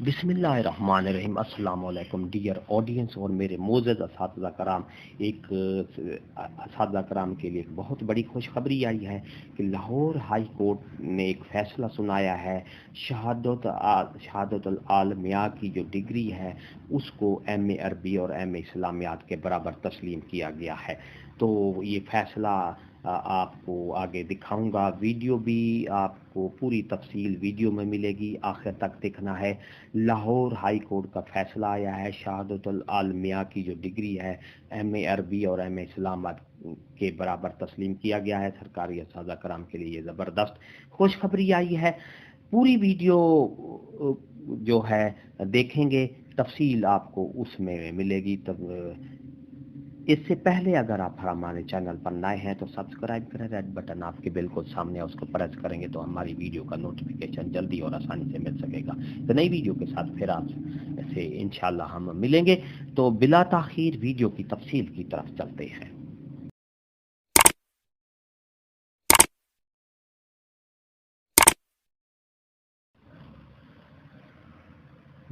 बिस्मिल्लाहिर्रहमानिर्रहीम। अस्सलाम वालेकुम डियर ऑडियंस और मेरे मोअज़्ज़ज़ असातिज़ा कराम। एक असातिज़ा कराम के लिए एक बहुत बड़ी खुशखबरी आई है कि लाहौर हाई कोर्ट ने एक फ़ैसला सुनाया है। शहादतुल आलमिया की जो डिग्री है उसको एम ए अरबी और एम ए इस्लामियात के बराबर तस्लीम किया गया है। तो ये फ़ैसला आपको आगे दिखाऊंगा। वीडियो भी आपको पूरी तफसील वीडियो में मिलेगी, आखिर तक देखना है। लाहौर हाई कोर्ट का फैसला आया है, शहादतुल आलमिया की जो डिग्री है एम ए अरबी और एम ए इस्लामाबाद के बराबर तस्लीम किया गया है। सरकारी असातिज़ा कराम के लिए ये ज़बरदस्त खुशखबरी आई है। पूरी वीडियो जो है देखेंगे, तफसील आपको उसमें मिलेगी। तब इससे पहले अगर आप हमारे चैनल पर नए हैं तो सब्सक्राइब करें, रेड बटन आपके बिल्कुल सामने है, उसको प्रेस करेंगे तो हमारी वीडियो का नोटिफिकेशन जल्दी और आसानी से मिल सकेगा। तो नई वीडियो के साथ फिर आपसे इंशाल्लाह हम मिलेंगे। तो बिला ताखीर वीडियो की तफसील की तरफ चलते हैं।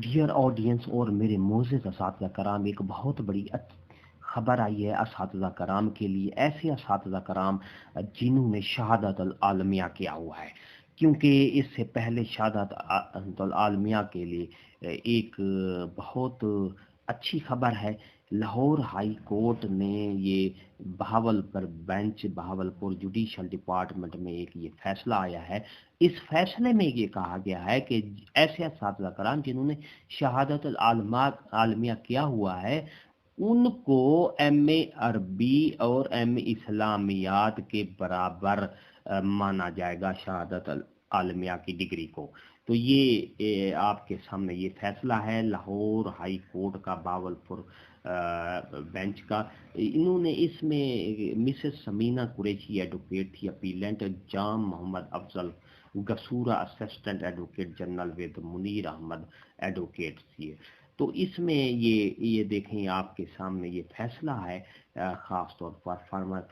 डियर ऑडियंस और मेरे मोअज़्ज़ज़ असातिज़ा कराम, एक बहुत बड़ी खबर आई है असातिज़ा कराम के लिए, ऐसे असातिज़ा कराम जिन्होंने शहादतुल आलमिया किया हुआ है। क्योंकि इससे पहले शहादतुल आलमिया के लिए एक बहुत अच्छी खबर है। लाहौर हाई कोर्ट ने ये बहावलपुर जुडिशल डिपार्टमेंट में एक ये फैसला आया है। इस फैसले में ये कहा गया है कि ऐसे असातिज़ा कराम जिन्होंने शहादतुल आलमिया किया हुआ है उनको एम ए अरबी और एम ए इस्लामियात के बराबर माना जाएगा शहादतुल आलमिया की डिग्री को। तो ये आपके सामने ये फैसला है लाहौर हाई कोर्ट का, बावलपुर बेंच का। इन्होंने इसमें मिसेस समीना कुरैशी एडवोकेट थी appellant, Jam Mohammad Afzal Gasura assistant advocate general with Munir Ahmad advocate थी। तो इसमें ये देखें आपके सामने ये फैसला है, ख़ास तौर पर farmer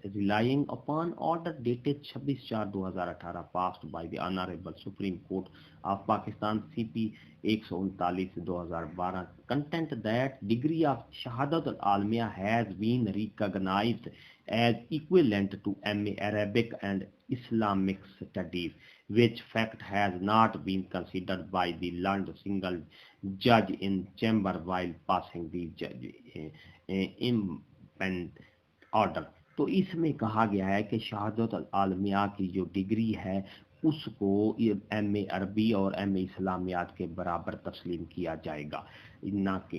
relying upon order dated 26/4/2018 passed by the honourable Supreme Court of Pakistan CP 139/2012 content that degree of Shahadatul Alamia has been recognised as equivalent to MA Arabic and Islamic studies, which fact has not been considered by the learned single judge in chamber while passing the impending order। तो इसमें कहा गया है कि शहादतुल आलमिया की जो degree है उसको एम ए अरबी और एम ए इस्लामियात के बराबर तस्लीम किया जाएगा, ना कि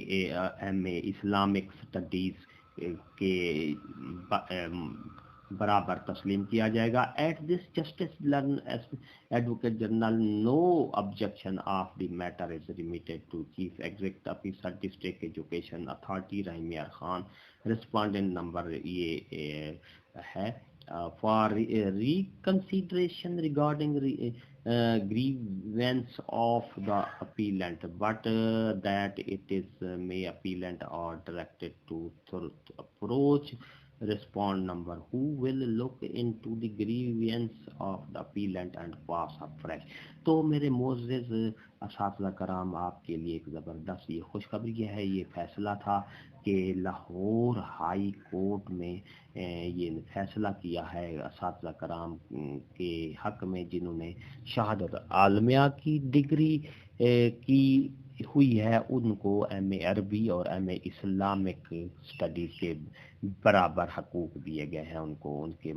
एम ए इस्लामिक स्टडीज़ के बराबर तस्लीम किया जाएगा। At this justice learned advocate general no objection of the matter is remitted to chief executive officer district education authority Rahimiya Khan. Respondent number ये है for reconsideration regarding grievance of the appellant, but that it is may appellant or directed to approach respond number who will look into the grievance of the appellant and pass afresh। तो मेरे मोअज़्ज़ज़ असातिज़ा कराम, आपके लिए एक ज़बरदस्त ये खुशखबरी है। ये फैसला था कि लाहौर हाई कोर्ट में ये फैसला किया है असातिज़ा कराम के हक में जिन्होंने शहादत आलमिया की डिग्री की हुई है, उनको एम ए अरबी और एम ए इस्लामिक स्टडीज़ के बराबर हकूक़ दिए गए हैं, उनको उनके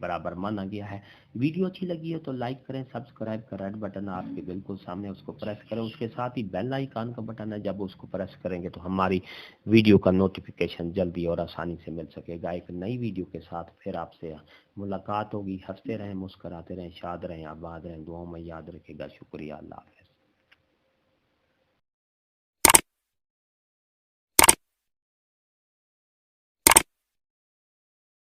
बराबर माना गया है। वीडियो अच्छी लगी हो तो लाइक करें, सब्सक्राइब करें, रेड बटन आपके बिल्कुल सामने उसको प्रेस करें, उसके साथ ही बेल आइकन का बटन है, जब उसको प्रेस करेंगे तो हमारी वीडियो का नोटिफिकेशन जल्दी और आसानी से मिल सकेगा। एक नई वीडियो के साथ फिर आपसे मुलाकात होगी। हंसते रहें, मुस्कराते रहें, शाद रहें, आबाद रहें, दुआओं में याद रखेगा। शुक्रिया, अल्लाह हाफ़िज़।